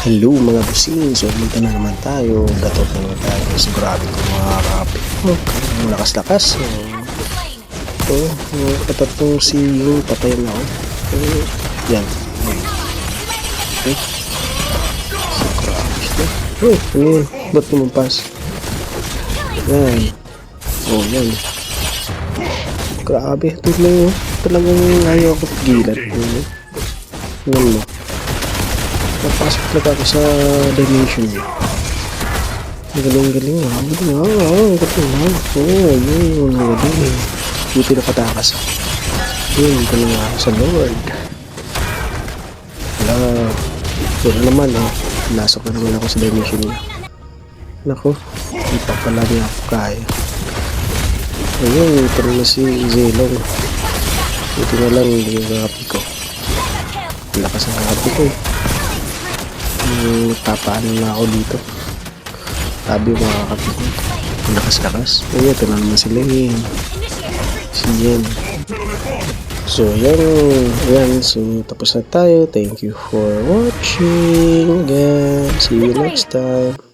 Hello mga busing, so punta na naman tayo, gatot na naman tayo, so grabe ko mga kapit mo, ang lakas-lakas, so tatlong si yung patay na ako, so yan, okay, so grabe siya, ba't lumampas, yan, oh yan, grabe, talagang ayaw ako tigilan, yan mo. Napasok talaga ako sa dimension niya. Galing-galing ha. Galing ha. Oo, yun. Galing. Buti na patakas. Yun, galing ha. Sa Lord. Wala. Wala naman ha. Nasok na naman ako sa dimension niya. Naku. Hindi pa pala niya ako kaya. Ayun, ito na si Zelong. Buti na lang yung kapi ko. Lakas ang kapi ko eh. Tapaan na ako dito. Sabi mga kapit ko, lakas-lakas. Ay, ito na naman sila yun. Si Jen. So yan. So tapos na tayo. Thank you for watching again. See you next time.